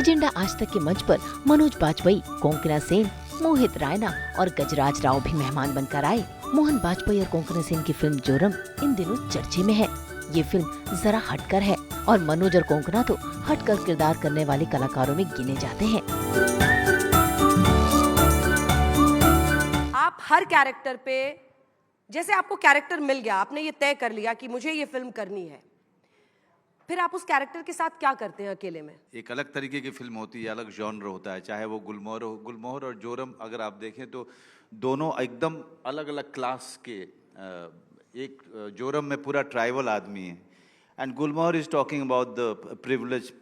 Agenda आज तक के मंच पर मनोज बाजपेयी, कोंकणा सेन, मोहित रायना और गजराज राव भी मेहमान बनकर आए। मोहन बाजपेयी और कोंकणा सेन की फिल्म जोरम इन दिनों चर्चे में है। ये फिल्म जरा हटकर है और मनोज और कोंकणा तो हटकर किरदार करने वाले कलाकारों में गिने जाते हैं। आप हर कैरेक्टर पे, जैसे आपको कैरेक्टर मिल गया, आपने ये तय कर लिया कि मुझे ये फिल्म करनी है, फिर आप उस कैरेक्टर के साथ क्या करते हैं अकेले में? एक अलग तरीके की फिल्म होती है, अलग जॉनर होता है, चाहे वो गुलमोहर हो। गुलमोहर और जोरम अगर आप देखें तो दोनों एकदम अलग अलग क्लास के। एक जोरम में पूरा ट्राइबल आदमी है and Gulmohar is talking about the privilege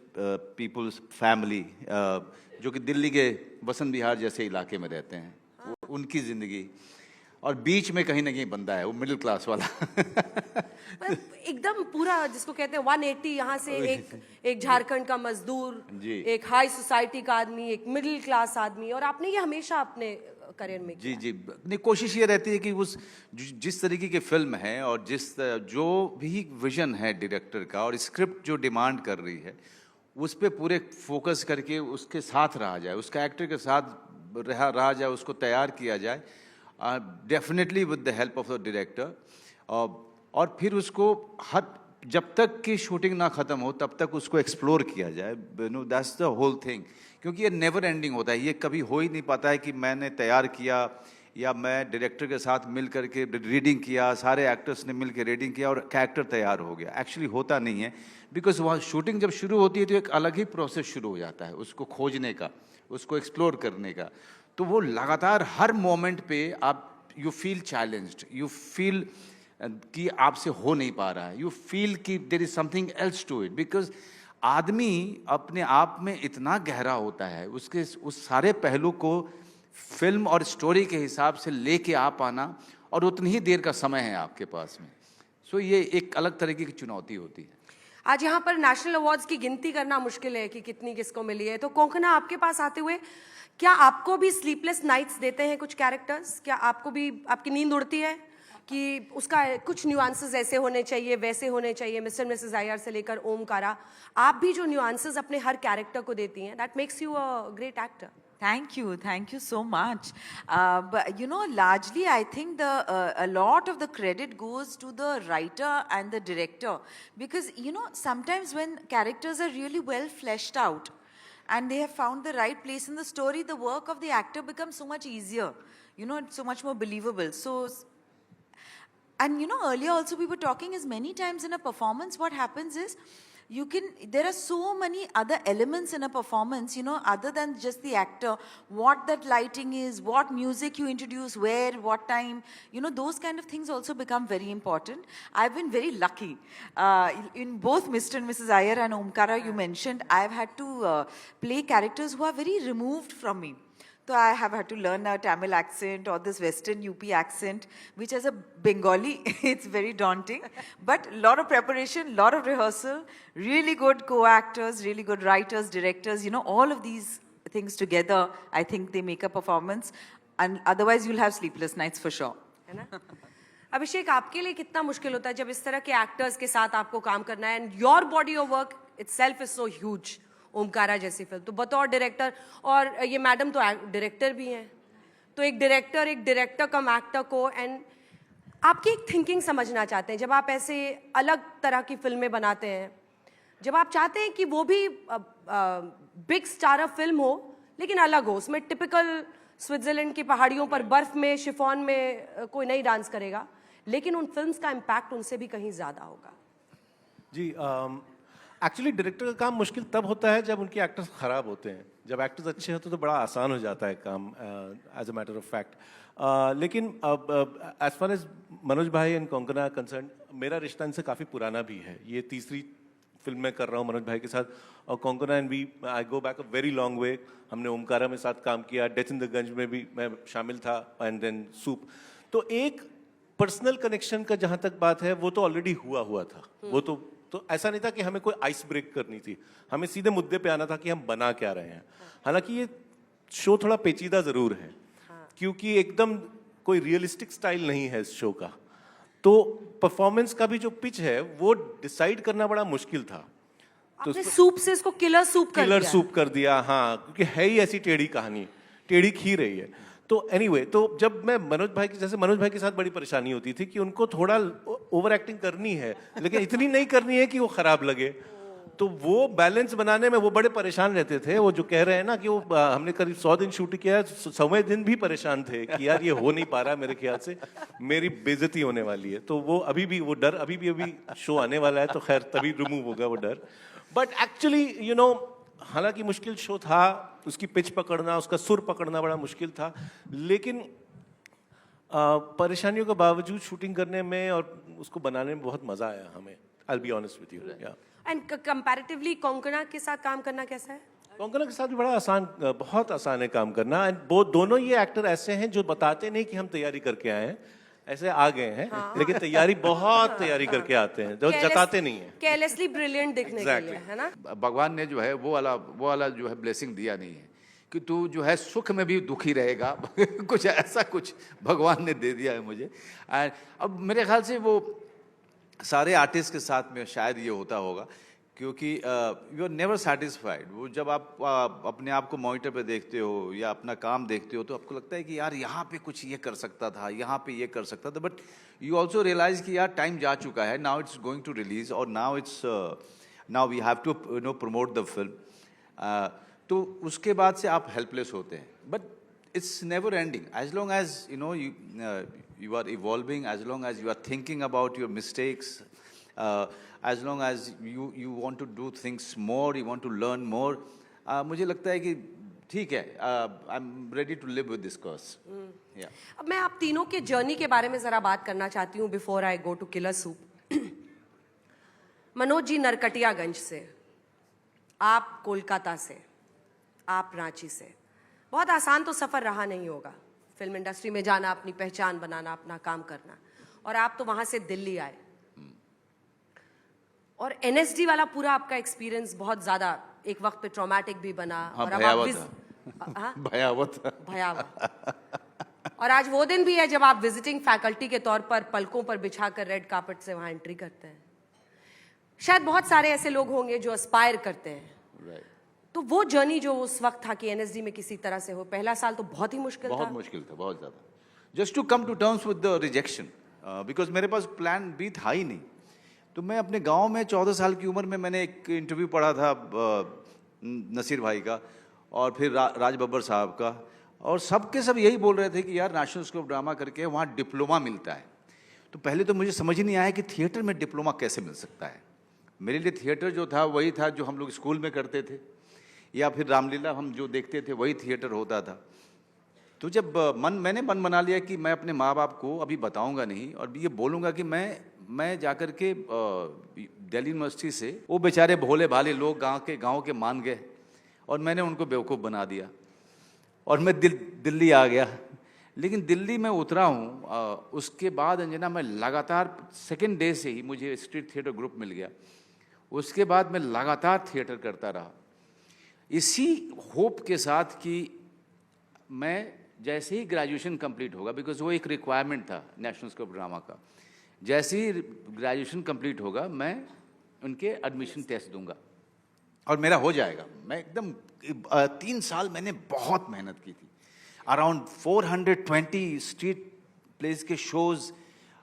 peoples family, जो कि दिल्ली के बसंत विहार जैसे इलाके में रहते हैं। उनकी जिंदगी और बीच में कहीं ना कहीं बंदा है वो मिडिल क्लास वाला एकदम पूरा जिसको कहते हैं 180, यहाँ से एक झारखंड का मजदूर, एक हाई सोसाइटी का आदमी, एक मिडिल क्लास आदमी। और आपने ये हमेशा अपने करियर में जी नहीं, कोशिश ये रहती है कि उस जिस तरीके की फिल्म है और जो भी विजन है डायरेक्टर का और स्क्रिप्ट जो डिमांड कर रही है, उस पर पूरे फोकस करके उसके साथ रहा जाए, उसका एक्टर के साथ रहा जाए, उसको तैयार किया जाए definitely with the help of the director. और फिर उसको जब तक कि शूटिंग ना ख़त्म हो तब तक उसको एक्सप्लोर किया जाए। No that's the whole thing, क्योंकि ये नेवर एंडिंग होता है। ये कभी हो ही नहीं पाता है कि मैंने तैयार किया या मैं डायरेक्टर के साथ मिल करके रीडिंग किया, सारे एक्टर्स ने मिल के रीडिंग किया और कैरेक्टर तैयार हो गया। एक्चुअली होता नहीं है, बिकॉज वहाँ शूटिंग जब शुरू होती है तो एक अलग ही प्रोसेस शुरू हो जाता है उसको खोजने का, उसको एक्सप्लोर करने का। तो वो लगातार हर मोमेंट पे आप you feel challenged, you feel कि आपसे हो नहीं पा रहा है, यू फील कि there is something else to it, because आदमी अपने आप में इतना गहरा होता है, उसके उस सारे पहलू को फिल्म और स्टोरी के हिसाब से लेके आ पाना, और उतनी ही देर का समय है आपके पास में। सो ये एक अलग तरीके की चुनौती होती है। आज यहाँ पर नेशनल अवार्ड्स की गिनती करना मुश्किल है कि कितनी किसको मिली है। तो कोंकणा, आपके पास आते हुए क्या आपको भी स्लीपलेस नाइट्स देते हैं कुछ कैरेक्टर्स? क्या आपको भी आपकी नींद उड़ती है कि उसका कुछ न्यूआंसेस ऐसे होने चाहिए, वैसे होने चाहिए? मिस्टर मिसेस आईआर से लेकर ओमकारा, आप भी जो न्यूआंसेस अपने हर कैरेक्टर को देती हैं, that makes you a great actor. Thank you so much. But you know, largely I think a lot of the credit goes to the writer and the director, because you know, sometimes when characters are really well fleshed out and they have found the right place in the story, the work of the actor becomes so much easier. You know, it's so much more believable. So, and you know, earlier also we were talking, as many times in a performance what happens is there are so many other elements in a performance, you know, other than just the actor, what that lighting is, what music you introduce, where, what time, you know, those kind of things also become very important. I've been very lucky. In both Mr. and Mrs. Iyer and Omkara you mentioned, I've had to play characters who are very removed from me. So I have had to learn a Tamil accent or this Western UP accent, which as a Bengali, it's very daunting. But a lot of preparation, a lot of rehearsal, really good co-actors, really good writers, directors, you know, all of these things together, I think they make a performance. And otherwise you'll have sleepless nights for sure. है ना? अभिषेक, आपके लिए कितना मुश्किल होता है जब इस तरह के एक्टर्स के साथ आपको काम करना है? And your body of work itself is so huge. Omkara जैसी फिल्म, तो बतौर डायरेक्टर, और ये मैडम तो डायरेक्टर भी हैं, तो एक डायरेक्टर कम एक्टर को, एंड आपकी एक थिंकिंग समझना चाहते हैं जब आप ऐसे अलग तरह की फिल्में बनाते हैं, जब आप चाहते हैं कि वो भी बिग स्टारर फिल्म हो लेकिन अलग हो, उसमें टिपिकल स्विट्जरलैंड की पहाड़ियों पर बर्फ में शिफॉन में कोई नहीं डांस करेगा, लेकिन उन फिल्म्स का इम्पैक्ट उनसे भी कहीं ज़्यादा होगा। जी, एक्चुअली डायरेक्टर का काम मुश्किल तब होता है जब उनके एक्टर्स ख़राब होते हैं। जब एक्टर्स अच्छे होते तो बड़ा आसान हो जाता है काम, as a matter of fact. लेकिन एज फार एज मनोज भाई एंड कोंकणा कंसर्न, मेरा रिश्ता इनसे काफ़ी पुराना भी है। ये तीसरी फिल्म मैं कर रहा हूँ मनोज भाई के साथ, और Konkona and I go back a very long way. हमने ओमकारा में साथ काम किया, डेथ इन द गंज में भी मैं शामिल था, एंड देन सूप। तो एक पर्सनल कनेक्शन का जहाँ तक बात है, वो तो ऑलरेडी हुआ था। वो तो ऐसा नहीं था कि हमें कोई आइस ब्रेक करनी थी, हमें सीधे मुद्दे पे आना था कि हम बना क्या रहे हैं। हालांकि ये शो थोड़ा पेचीदा जरूर है, क्योंकि एकदम कोई रियलिस्टिक स्टाइल नहीं है इस शो का। तो परफॉर्मेंस का भी जो पिच है वो डिसाइड करना बड़ा मुश्किल था। आपने सूप से इसको किलर सूप कर किलर दिया। सूप कर दिया, हाँ, क्योंकि है ही ऐसी टेढ़ी कहानी, टेढ़ी खी रही है। तो एनीवे, तो जब मैं मनोज भाई के साथ बड़ी परेशानी होती थी कि उनको थोड़ा ओवर एक्टिंग करनी है, लेकिन इतनी नहीं करनी है कि वो खराब लगे। तो वो बैलेंस बनाने में वो बड़े परेशान रहते थे। वो जो कह रहे हैं ना कि वो हमने करीब 100 दिन शूट किया, 100वें दिन भी परेशान थे कि यार ये हो नहीं पा रहा, मेरे ख्याल से मेरी बेइज्जती होने वाली है। तो वो अभी भी वो डर अभी शो आने वाला है, तो खैर तभी रिमूव होगा वो डर। बट एक्चुअली यू नो, हालांकि मुश्किल शो था, उसकी पिच पकड़ना, उसका सुर पकड़ना बड़ा मुश्किल था, लेकिन परेशानियों के बावजूद शूटिंग करने में और उसको बनाने में बहुत मजा आया हमें। I'll be honest with you, yeah. And comparatively Konkona के साथ काम करना कैसा है? कोंकणा के साथ भी बड़ा आसान, बहुत आसान है काम करना। एंड वो दोनों ये एक्टर ऐसे हैं जो बताते नहीं कि हम तैयारी करके आए हैं, ऐसे आ गए हैं, लेकिन तैयारी बहुत तैयारी करके आते हैं, जो जताते नहीं है। केयरलेसली ब्रिलियंट दिखने के लिए, है ना? भगवान ने जो है वो वाला जो है ब्लेसिंग दिया नहीं है कि तू जो है सुख में भी दुखी रहेगा। कुछ भगवान ने दे दिया है मुझे। एंड अब मेरे ख्याल से वो सारे आर्टिस्ट के साथ में शायद ये होता होगा, क्योंकि यू आर नेवर सेटिस्फाइड। वो जब आप अपने आप को मॉनिटर पे देखते हो या अपना काम देखते हो, तो आपको लगता है कि यार यहाँ पे कुछ ये कर सकता था, यहाँ पे ये कर सकता था, बट यू ऑल्सो रियलाइज कि यार टाइम जा चुका है, now it's going to release और now we have to you know promote the film. तो उसके बाद से आप हेल्पलेस होते हैं, but it's never ending. As long as you know you are evolving, as long as you are thinking about your mistakes, as long as you want to do things more, you want to learn more, मुझे लगता है कि ठीक है, I'm ready to live with this course. Yeah. अब मैं आप तीनों के जर्नी के बारे में जरा बात करना चाहती हूँ before I go to killer soup. Manoj ji Narkatiaganj से, आप कोलकाता से, आप रांची से। बहुत आसान तो सफ़र रहा नहीं होगा, फिल्म इंडस्ट्री में जाना, अपनी पहचान बनाना, अपना काम करना, और आप तो वहाँ से दिल्ली आए। और एनएसडी वाला पूरा आपका एक्सपीरियंस बहुत ज़्यादा एक वक्त पे ट्रॉमेटिक भी बना। हाँ, और अब भयावह। और आज वो दिन भी है जब आप विजिटिंग फैकल्टी के तौर पर पलकों पर बिछाकर रेड कार्पेट से वहाँ एंट्री करते हैं। शायद बहुत सारे ऐसे लोग होंगे जो एस्पायर करते हैं। तो वो जर्नी जो उस वक्त था कि एनएसडी में किसी तरह से हो, पहला साल तो बहुत ही मुश्किल था। बहुत मुश्किल था, बहुत ज़्यादा। Just to come to terms with the rejection, because मेरे पास प्लान बी था ही नहीं। तो मैं अपने गांव में 14 साल की उम्र में मैंने एक इंटरव्यू पढ़ा था नसीर भाई का और फिर राज बब्बर साहब का, और सबके सब यही बोल रहे थे कि यार नेशनल स्कूल ऑफ ड्रामा करके वहाँ डिप्लोमा मिलता है। तो पहले तो मुझे समझ ही नहीं आया कि थिएटर में डिप्लोमा कैसे मिल सकता है। मेरे लिए थिएटर जो था वही था जो हम लोग स्कूल में करते थे, या फिर रामलीला हम जो देखते थे वही थिएटर होता था। तो जब मैंने मन बना लिया कि मैं अपने माँ बाप को अभी बताऊंगा नहीं और ये बोलूँगा कि मैं जाकर के दिल्ली यूनिवर्सिटी से, वो बेचारे भोले भाले लोग गांव के मान गए और मैंने उनको बेवकूफ़ बना दिया और मैं दिल्ली आ गया। लेकिन दिल्ली में उतरा हूँ, उसके बाद अंजना मैं लगातार सेकेंड डे से ही मुझे स्ट्रीट थिएटर ग्रुप मिल गया। उसके बाद मैं लगातार थिएटर करता रहा, इसी होप के साथ कि मैं जैसे ही ग्रेजुएशन कंप्लीट होगा, बिकॉज वो एक रिक्वायरमेंट था नेशनल स्कूल ऑफ ड्रामा का, जैसे ही ग्रेजुएशन कंप्लीट होगा मैं उनके एडमिशन टेस्ट दूंगा और मेरा हो जाएगा। मैं एकदम 3 साल मैंने बहुत मेहनत की थी, अराउंड 420 स्ट्रीट प्लेस के शोज़,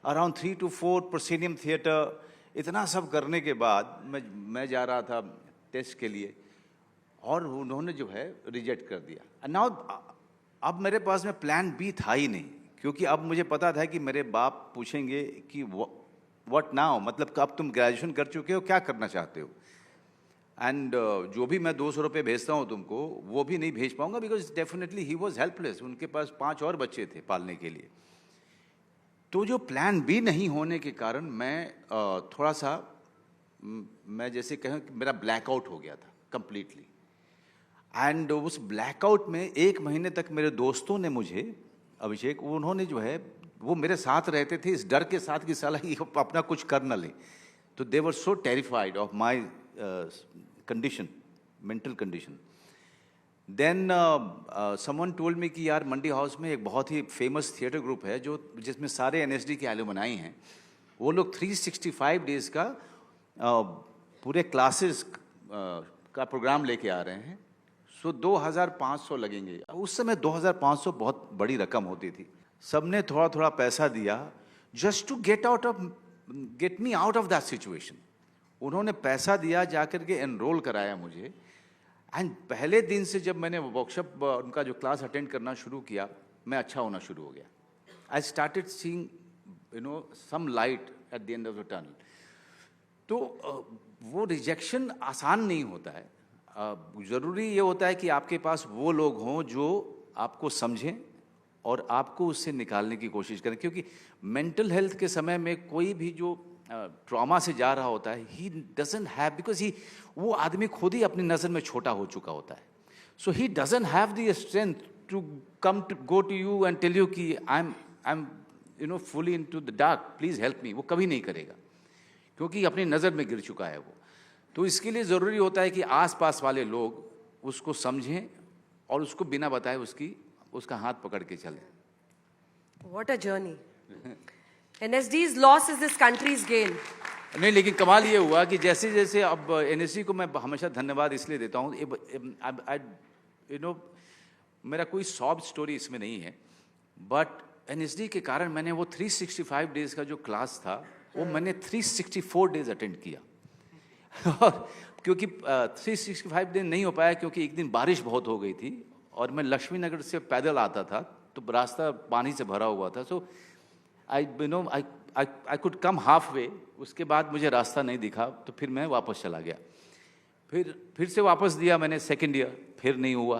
अराउंड 3 to 4 प्रोसेडियम थिएटर, इतना सब करने के बाद मैं जा रहा था टेस्ट के लिए और उन्होंने जो है रिजेक्ट कर दिया। नाउ अब मेरे पास में प्लान बी था ही नहीं, क्योंकि अब मुझे पता था कि मेरे बाप पूछेंगे कि व्हाट नाउ, मतलब अब तुम ग्रेजुएशन कर चुके हो, क्या करना चाहते हो। एंड जो भी मैं 200 रुपये भेजता हूँ तुमको, वो भी नहीं भेज पाऊँगा, because definitely he was helpless. उनके पास 5 और बच्चे थे पालने के लिए। तो जो प्लान बी नहीं होने के कारण मैं थोड़ा सा, मैं जैसे कहूँ कि मेरा ब्लैकआउट हो गया था कंप्लीटली। एंड उस ब्लैकआउट में 1 महीने तक मेरे दोस्तों ने मुझे, अभिषेक, उन्होंने जो है वो मेरे साथ रहते थे इस डर के साथ कि साला ये अपना कुछ कर न ले। तो they were so terrified of my condition, mental condition. Then someone told me कि यार मंडी हाउस में एक बहुत ही फेमस थिएटर ग्रुप है जिसमें सारे एनएसडी के एलुमनाई हैं। वो लोग 365 डेज का पूरे क्लासेस का प्रोग्राम लेके आ रहे हैं, सो 2500 लगेंगे। उस समय 2500 बहुत बड़ी रकम होती थी। सबने थोड़ा थोड़ा पैसा दिया just to get me out of that situation. उन्होंने पैसा दिया, जाकर के एनरोल कराया मुझे, एंड पहले दिन से जब मैंने वर्कशॉप उनका जो क्लास अटेंड करना शुरू किया, मैं अच्छा होना शुरू हो गया। I started seeing some light at the end of the tunnel. तो वो रिजेक्शन आसान नहीं होता है। ज़रूरी ये होता है कि आपके पास वो लोग हों जो आपको समझें और आपको उससे निकालने की कोशिश करें, क्योंकि मेंटल हेल्थ के समय में कोई भी जो ट्रॉमा से जा रहा होता है, ही डजंट हैव, बिकॉज ही वो आदमी खुद ही अपनी नज़र में छोटा हो चुका होता है। So he doesn't have the strength to come to go to you and tell you कि I am fully into the dark, please help me. वो कभी नहीं करेगा, क्योंकि अपनी नज़र में गिर चुका है वो। तो इसके लिए ज़रूरी होता है कि आसपास वाले लोग उसको समझें और उसको बिना बताए उसका हाथ पकड़ के चलें। What a journey. NSD's loss is this country's gain. नहीं, लेकिन कमाल ये हुआ कि जैसे जैसे अब NSD को मैं हमेशा धन्यवाद इसलिए देता हूँ, मेरा कोई सॉफ्ट स्टोरी इसमें नहीं है, बट NSD के कारण मैंने वो 365 डेज का जो क्लास था वो मैंने 364 डेज अटेंड किया। और क्योंकि 365 दिन नहीं हो पाया क्योंकि एक दिन बारिश बहुत हो गई थी और मैं लक्ष्मी नगर से पैदल आता था, तो रास्ता पानी से भरा हुआ था। So I could come halfway. उसके बाद मुझे रास्ता नहीं दिखा, तो फिर मैं वापस चला गया। फिर से वापस दिया मैंने सेकेंड ईयर, फिर नहीं हुआ।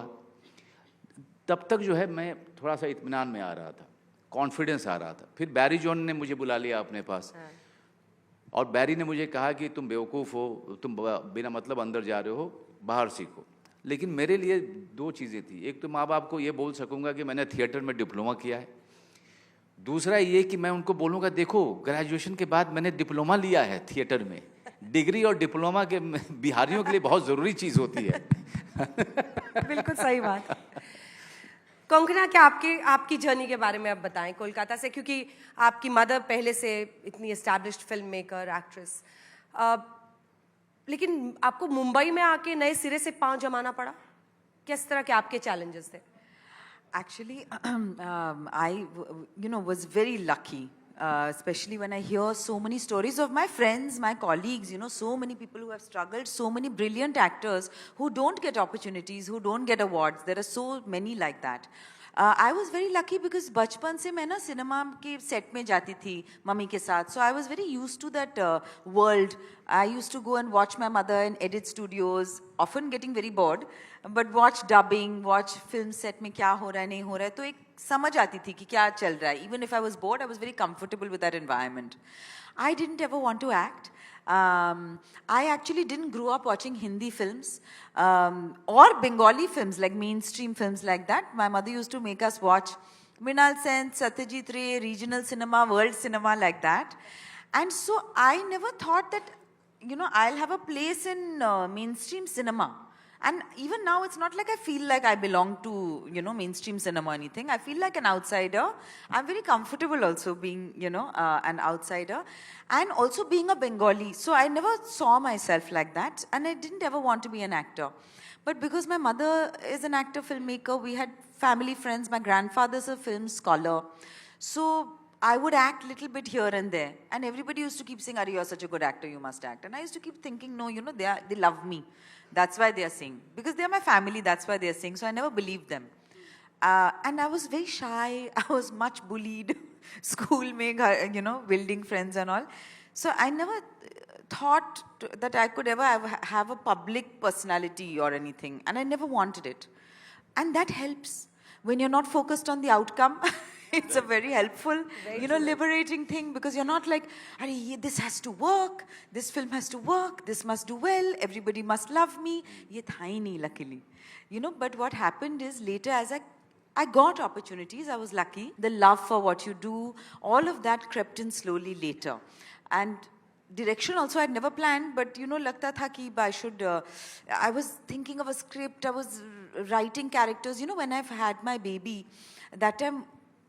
तब तक जो है मैं थोड़ा सा इत्मीनान में आ रहा था, कॉन्फिडेंस आ रहा था। फिर बैरी जॉन ने मुझे बुला लिया अपने पास, और बैरी ने मुझे कहा कि तुम बेवकूफ़ हो, तुम बिना मतलब अंदर जा रहे हो, बाहर सीखो। लेकिन मेरे लिए दो चीज़ें थी। एक तो माँ बाप को ये बोल सकूँगा कि मैंने थिएटर में डिप्लोमा किया है। दूसरा ये कि मैं उनको बोलूँगा, देखो ग्रेजुएशन के बाद मैंने डिप्लोमा लिया है थिएटर में। डिग्री और डिप्लोमा के बिहारियों के लिए बहुत ज़रूरी चीज़ होती है। बिल्कुल सही बात। कंगना, क्या आपकी जर्नी के बारे में आप बताएं कोलकाता से, क्योंकि आपकी मदर पहले से इतनी एस्टैब्लिश्ड फिल्म मेकर, एक्ट्रेस, लेकिन आपको मुंबई में आके नए सिरे से पांव जमाना पड़ा। किस तरह के आपके चैलेंजेस थे? Actually, I, was very lucky, especially when I hear so many stories of my friends, my colleagues, so many people who have struggled, so many brilliant actors who don't get opportunities, who don't get awards. There are so many like that. I was very lucky because बचपन से मैं ना cinema के set में जाती थी mummy के साथ. So I was very used to that world. I used to go and watch my mother in edit studios, often getting very bored, but watch dubbing, watch film set में क्या हो रहा है नहीं हो रहा है, तो एक समझ आती थी कि क्या चल रहा है. Even if I was bored, I was very comfortable with that environment. I didn't ever want to act. I actually didn't grow up watching Hindi films or Bengali films, like mainstream films like that. My mother used to make us watch Mrinal Sen, Satyajit Ray, regional cinema, world cinema, like that. And so I never thought that, I'll have a place in mainstream cinema. And even now, it's not like I feel like I belong to, mainstream cinema or anything. I feel like an outsider. I'm very comfortable also being, an outsider. And also being a Bengali. So I never saw myself like that. And I didn't ever want to be an actor. But because my mother is an actor, filmmaker, we had family friends. My grandfather's a film scholar. So I would act a little bit here and there. And everybody used to keep saying, "Are you're such a good actor, you must act." And I used to keep thinking, no, they love me. That's why they are saying. Because they are my family, that's why they are saying. So I never believed them. And I was very shy. I was much bullied. School mein, building friends and all. So I never thought that I could ever have a public personality or anything. And I never wanted it. And that helps. When you're not focused on the outcome, it's a very helpful, liberating thing, because you're not like, this has to work, this film has to work, this must do well, everybody must love me. Ye tha hi nahi, luckily. But what happened is later, as I got opportunities, I was lucky. The love for what you do, all of that crept in slowly later. And direction also I'd never planned, but lagta tha ki I should, I was thinking of a script, I was writing characters. When I've had my baby, that time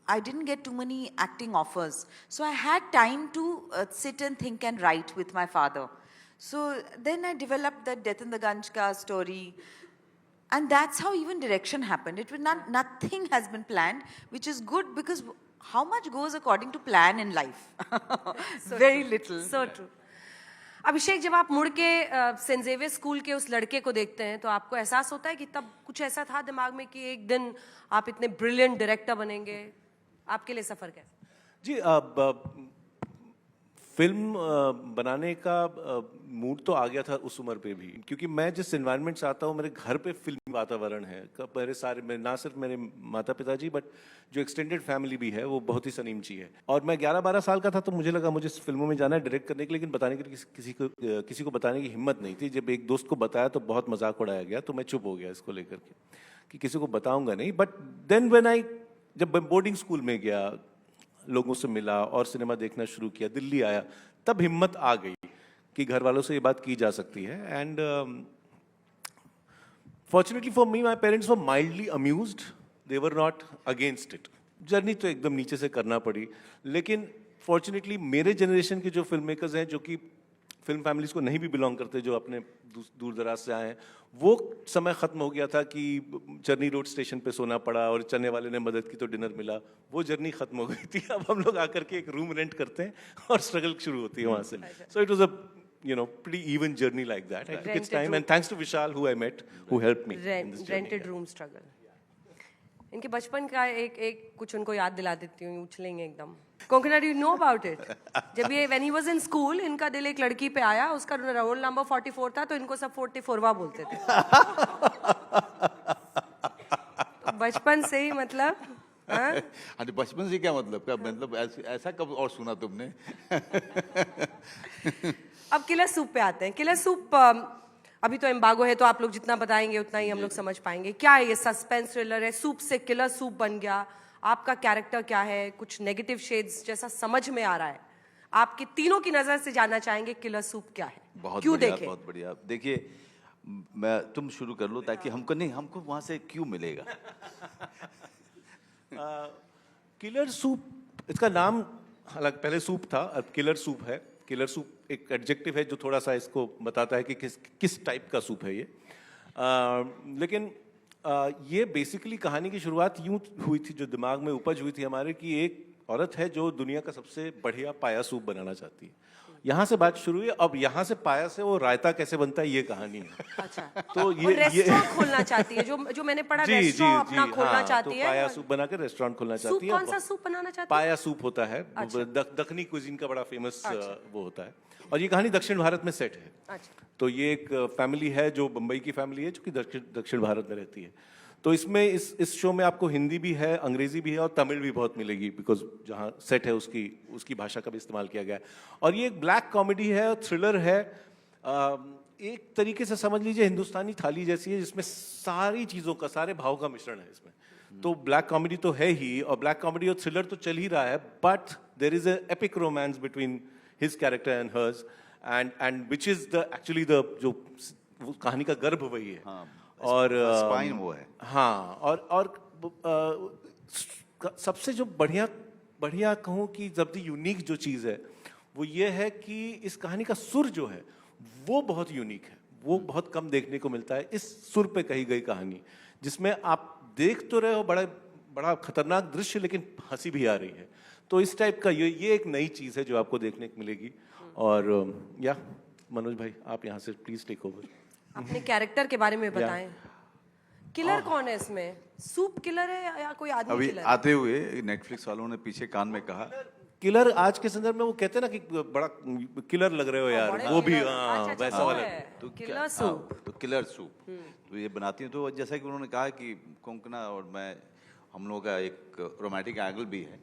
I didn't get too many acting offers. So I had time to sit and think and write with my father. So then I developed the Death in the Ganjka story. And that's how even direction happened. It was nothing has been planned, which is good because how much goes according to plan in life? Very little. So true. अभिषेक, जब आप मुड़ के Saint Xavier school के उस लड़के को देखते हैं तो आपको एहसास होता है कि तब कुछ ऐसा था दिमाग में कि एक दिन आप इतने ब्रिलियंट डायरेक्टर बनेंगे? आपके लिए सफर कैसा? जी, फिल्म बनाने का मूड तो आ गया था उस उम्र पे भी, क्योंकि मैं जिस एनवायरनमेंट से आता हूँ, मेरे घर पे फिल्मी वातावरण है। मेरे ना सिर्फ मेरे माता पिताजी बट जो एक्सटेंडेड फैमिली भी है वो बहुत ही सनीमची है। और मैं 11-12 साल का था तो मुझे लगा मुझे फिल्मों में जाना है डायरेक्ट करने के लिए, लेकिन बताने के लिए किसी को बताने की हिम्मत नहीं थी। जब एक दोस्त को बताया तो बहुत मजाक उड़ाया गया, तो मैं चुप हो गया इसको लेकर के कि किसी को बताऊंगा नहीं। बट देन जब बोर्डिंग स्कूल में गया, लोगों से मिला और सिनेमा देखना शुरू किया, दिल्ली आया, तब हिम्मत आ गई कि घर वालों से ये बात की जा सकती है। And fortunately for me my parents were mildly amused, they were not against it. Journey तो एकदम नीचे से करना पड़ी, लेकिन फॉर्चुनेटली मेरे जनरेशन के जो फिल्म मेकर्स हैं, जो कि फिल्म फैमिलीज को नहीं भी बिलोंग करते, जो अपने दूर दराज से आए हैं, वो समय ख़त्म हो गया था कि चरनी रोड स्टेशन पे सोना पड़ा और चलने वाले ने मदद की तो डिनर मिला। वो जर्नी ख़त्म हो गई थी। अब हम लोग आकर के एक रूम रेंट करते हैं और स्ट्रगल शुरू होती है वहाँ से। So it was a pretty even journey like that. I took its time, and thanks to Vishal who I met, who helped me in this journey. Rented room struggle. इनके बचपन का एक कुछ उनको याद दिला देती हूँ, उछलेंगे एकदम। Konkona, do you know about it? जब ये when he was in school, इनका दिल एक लड़की पे आया, उसका रोल नंबर 44 था, तो इनको सब 44वां बोलते थे। तो बचपन से ही मतलब, हाँ? अरे बचपन से क्या मतलब ऐसा कब और सुना तुमने? अब किलर सूप पे आते हैं। किलर सूप अभी तो एम्बागो है, तो आप लोग जितना बताएंगे उतना ही हम लोग समझ पाएंगे। क्या है ये? सस्पेंस थ्रिलर है, सूप से किलर सूप बन गया। आपका कैरेक्टर क्या है? कुछ नेगेटिव शेड्स जैसा समझ में आ रहा है। आपकी तीनों की नजर से जानना चाहेंगे किलर सूप क्या है, क्यों देखें? बहुत बढ़िया। देखिए, तुम शुरू कर लो ताकि हमको वहां से क्यों मिलेगा। किलर सूप, इसका नाम हालांकि पहले सूप था, अब किलर सूप है। किलर सूप एक एडजेक्टिव है जो थोड़ा सा इसको बताता है कि किस टाइप का सूप है ये। लेकिन ये बेसिकली कहानी की शुरुआत यूं हुई थी, जो दिमाग में उपज हुई थी हमारे, कि एक औरत है जो दुनिया का सबसे बढ़िया पाया सूप बनाना चाहती है। यहाँ से बात शुरू हुई। अब यहाँ से पाया से वो रायता कैसे बनता है, ये कहानी है। अच्छा, तो ये रेस्टोरेंट खोलना चाहती है, जो मैंने पढ़ा, रेस्टोरेंट अपना खोलना चाहती तो है। पाया सूप बनाकर रेस्टोरेंट खोलना चाहती है। कौन सा सूप बनाना चाहती है? पाया सूप होता है। दक्षिणी कुजीन का बड़ा फेमस वो होता है। और ये कहानी दक्षिण भारत में सेट है। अच्छा। तो ये एक फैमिली है जो बम्बई की फैमिली है, जो कि दक्षिण भारत में रहती है। तो इसमें इस शो में आपको हिंदी भी है, अंग्रेजी भी है और तमिल भी बहुत मिलेगी, बिकॉज जहाँ सेट है उसकी भाषा का भी इस्तेमाल किया गया है। और ये एक ब्लैक कॉमेडी है, थ्रिलर है। एक तरीके से समझ लीजिए हिंदुस्तानी थाली जैसी है, जिसमें सारी चीज़ों का, सारे भाव का मिश्रण है इसमें। तो ब्लैक कॉमेडी तो है ही, और ब्लैक कॉमेडी और थ्रिलर तो चल ही रहा है, but there is a epic romance between his character and hers, and which is the actually the जो कहानी का गर्भ वही है। और स्पाइन वो है। हाँ, और सबसे जो बढ़िया कहूँ कि सबसे यूनिक जो चीज़ है वो ये है कि इस कहानी का सुर जो है वो बहुत यूनिक है। वो बहुत कम देखने को मिलता है, इस सुर पे कही गई कहानी, जिसमें आप देख तो रहे हो बड़ा खतरनाक दृश्य, लेकिन हंसी भी आ रही है। तो इस टाइप का ये एक नई चीज़ है जो आपको देखने को मिलेगी। और या मनोज भाई, आप यहाँ से प्लीज टेक ओवर। अपने कैरेक्टर के बारे में बताएं। किलर कौन है इसमें? सूप किलर है या कोई आदमी अभी किलर? आते हुए नेटफ्लिक्स वालों ने पीछे कान में कहा, किलर आज के संदर्भ में वो कहते हैं ना कि बड़ा किलर लग रहे हो यार, बड़े वो भी किलर। हाँ, अच्छा, वैसा वो वाला। है। तो किलर सूप। तो किलर सूप तो ये बनाती हैं। तो जैसा कि उन्होंने कहा कि कोंकणा और मैं, हम लोगों का एक रोमांटिक एंगल भी है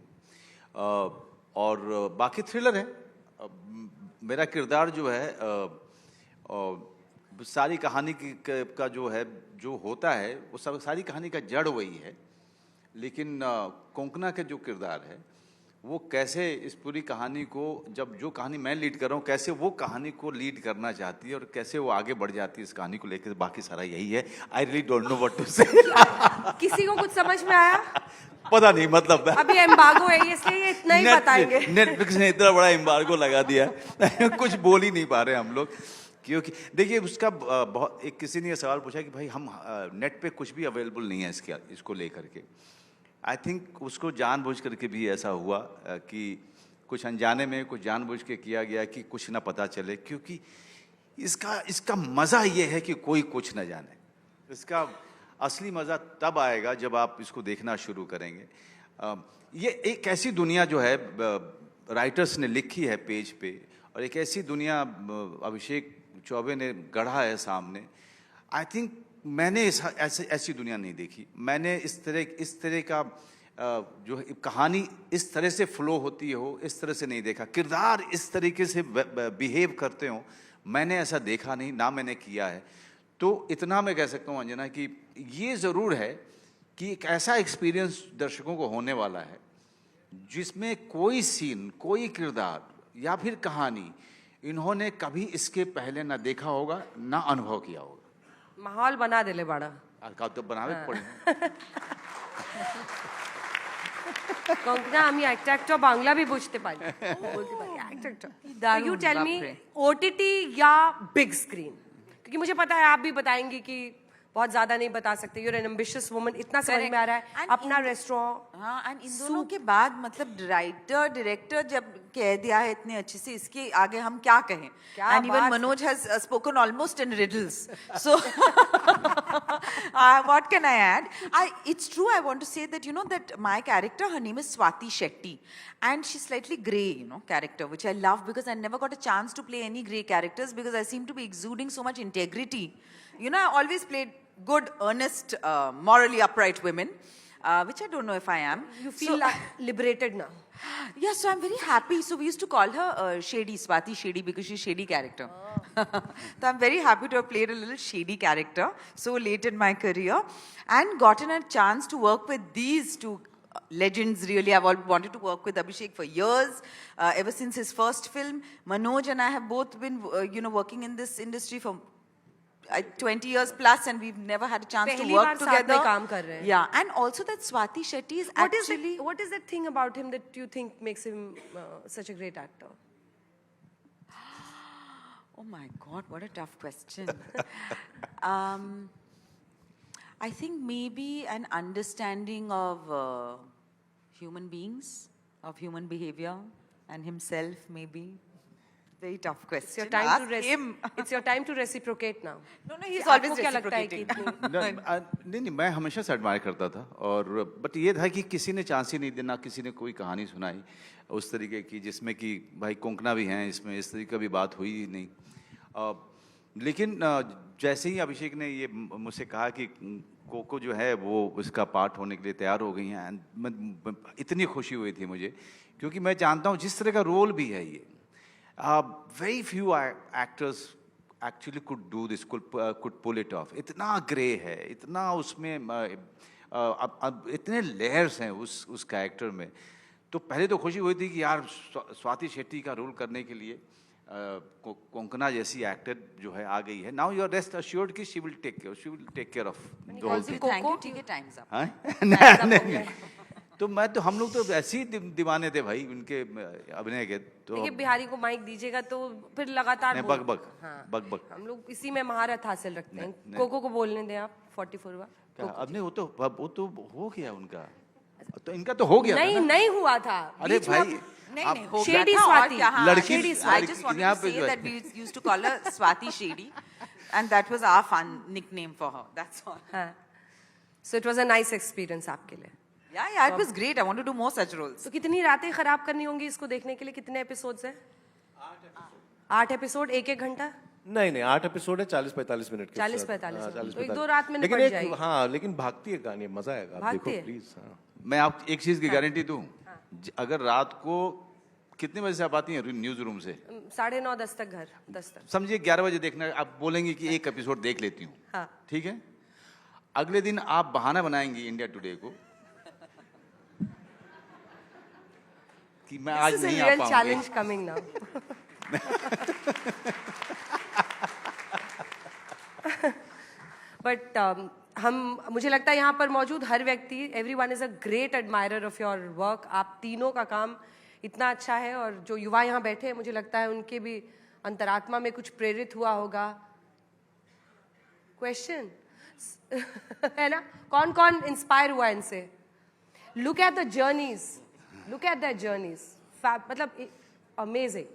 और बाकी थ्रिलर है। मेरा किरदार जो है सारी कहानी का जो होता है वो सब सारी कहानी का जड़ वही है, लेकिन कोंकणा का जो किरदार है वो कैसे इस पूरी कहानी को, जब जो कहानी मैं लीड कर रहा हूँ, कैसे वो कहानी को लीड करना चाहती है और कैसे वो आगे बढ़ जाती है इस कहानी को लेकर। बाकी सारा यही है। I really don't know what to say. किसी को कुछ समझ में आया? पता नहीं, मतलब अभी एम्बार्गो है इसलिए ये इतना ही बताएंगे। नेटफ्लिक्स ने इतना बड़ा एम्बार्गो लगा दिया कुछ बोल ही नहीं पा रहे हम लोग। क्योंकि देखिए उसका बहुत एक किसी ने ये सवाल पूछा कि भाई हम नेट पे कुछ भी अवेलेबल नहीं है इसको लेकर के। आई थिंक उसको जानबूझ करके भी ऐसा हुआ कि कुछ अनजाने में कुछ जानबूझ के किया गया कि कुछ ना पता चले, क्योंकि इसका मज़ा ये है कि कोई कुछ ना जाने। इसका असली मज़ा तब आएगा जब आप इसको देखना शुरू करेंगे। ये एक ऐसी दुनिया जो है राइटर्स ने लिखी है पेज पे, और एक ऐसी दुनिया अभिषेक चौबे ने गढ़ा है सामने। आई थिंक मैंने ऐसी दुनिया नहीं देखी। मैंने इस तरह का जो कहानी इस तरह से फ्लो होती हो, इस तरह से नहीं देखा। किरदार इस तरीके से बिहेव करते हो, मैंने ऐसा देखा नहीं, ना मैंने किया है। तो इतना मैं कह सकता हूँ अंजना कि ये ज़रूर है कि एक ऐसा एक्सपीरियंस दर्शकों को होने वाला है जिसमें कोई सीन, कोई किरदार या फिर कहानी इन्होंने कभी इसके पहले ना देखा होगा, ना अनुभव किया होगा। माहौल बना दिले बड़ा का तो बनावे पड़े। কঙ্কনা আমি একটা বাংলা भी বুঝতে পারি বলতে পারি একটা यू टेल मी ओटीटी या बिग स्क्रीन, क्योंकि मुझे पता है आप भी बताएंगी कि बहुत ज्यादा नहीं बता सकते। यूर एन एम्बिशियस वुमन, इतना समझ में आ रहा है। अपना रेस्टोरेंट, हाँ, एंड इन दोनों के बाद मतलब राइटर डायरेक्टर जब कह दिया है इतने अच्छे से, इसके आगे हम क्या कहें? And even Manoj has spoken almost in riddles, so what can I add? It's true, I want to say that, you know, that my character, her name is Swati Shetty, and she's slightly grey, you know, character, which I love because I never got a chance to play any grey characters because I seem to be exuding so much integrity. You know, I always played good, earnest, morally upright women, which I don't know if I am. you feel like liberated now? Yeah, so I'm very happy. So we used to call her Shady, Swati Shady, because she's shady character. So I'm very happy to have played a little shady character so late in my career and gotten a chance to work with these two legends. Really, I've wanted to work with Abhishek for years, ever since his first film. Manoj and I have both been, working in this industry for 20 years plus, and we've never had a chance to work together. काम कर रहे हैं. Yeah, and also that Swati Shetty is actually... What is that thing about him that you think makes him such a great actor? Oh my God, what a tough question. I think maybe an understanding of human beings, of human behavior, and himself maybe. Very tough question. It's your time to reciprocate now. No, he's always reciprocating. नहीं, मैं हमेशा से admire करता था, और but ये था कि किसी ने चांस ही नहीं देना, किसी ने कोई कहानी सुनाई उस तरीके की जिसमें कि भाई कोंकणा भी हैं इसमें, इस तरीके की बात हुई ही नहीं। लेकिन जैसे ही अभिषेक ने ये मुझसे कहा कि कोको जो है वो उसका पार्ट होने के लिए तैयार हो गई हैं, इतनी खुशी हुई थी मुझे, क्योंकि मैं जानता हूँ जिस तरह का रोल भी है ये, very few actors actually could do this, could pull it off. इतना ग्रे है, इतना उसमें इतने लेयर्स हैं उस कैरेक्टर में। तो पहले तो खुशी हुई थी कि यार स्वाति शेट्टी का रोल करने के लिए कोंकणा जैसी एक्टर जो है आ गई है। Now you are rest assured कि she will take care of the whole thing. Thank you, ठीक है, time's up. नहीं, तो हम लोग तो ऐसे ही दीवाने थे भाई उनके अभिनय के। तो देखिए बिहारी को माइक दीजिएगा तो फिर लगातार बक हम लोग इसी में महारत हासिल रखते हैं। कोको को बोलने दें आप 44 बार। अब नहीं, वो तो हो गया उनका, तो इनका तो हो गया। नहीं हुआ था। अरे भाई नहीं हो Shady गया था, Swati. लड़की I just wanted to say that we used to call her Swati Shady, and that was our fun nickname for her. That's all. So it was a nice experience आपके लिए। Yeah, it was great. I want to do more such roles. तो कितनी रातें खराब करनी होंगी इसको देखने के लिए? कितने एपिसोड्स हैं? 8 एपिसोड, 1 घंटा? नहीं 8 एपिसोड है, 40-45 मिनट के। 40-45 तो 1-2 रात में निपट जाएगी। हाँ, लेकिन भागती है कहानी, मजा आएगा, आप देखो प्लीज। मैं आप एक चीज की गारंटी दूं, अगर रात को कितने बजे से आप आती हैं न्यूज रूम से? 9:30 10 तक घर, 10 तक समझिए 11 बजे देखना, आप बोलेंगे कि एक एपिसोड देख लेती हूँ, ठीक है? अगले दिन आप बहाना बनाएंगी इंडिया टुडे को कि मैं आज नहीं आ पाऊंगी। Challenge coming now. बट मुझे लगता है यहाँ पर मौजूद हर व्यक्ति, everyone is a great admirer of your work. आप तीनों का काम इतना अच्छा है, और जो युवा यहाँ बैठे हैं मुझे लगता है उनके भी अंतरात्मा में कुछ प्रेरित हुआ होगा? क्वेश्चन है ना, कौन कौन इंस्पायर हुआ इनसे? Look at the journeys, look at the journeys, मतलब अमेजिंग।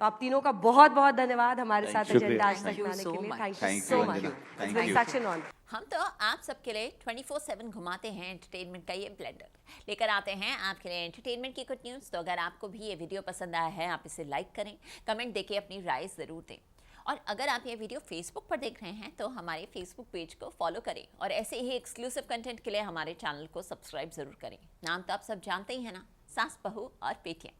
तो आप तीनों का बहुत बहुत धन्यवाद हमारे साथ एजेंडा आज तक लाने के लिए। Thank you so much. Thank you. Such an honour. हम तो आप सबके लिए 24/7 घुमाते हैं एंटरटेनमेंट का ये ब्लेंडर, लेकर आते हैं आपके लिए एंटरटेनमेंट की कुछ न्यूज़। तो अगर आपको भी ये वीडियो पसंद आया है, आप इसे लाइक करें, कमेंट देके अपनी राय ज़रूर दें। और अगर आप ये वीडियो फेसबुक पर देख रहे हैं तो हमारे फेसबुक पेज को फॉलो करें और ऐसे ही एक्सक्लूसिव कंटेंट के लिए हमारे चैनल को सब्सक्राइब ज़रूर करें। नाम तो आप सब जानते ही हैं ना, सास बहू और पेटियाँ।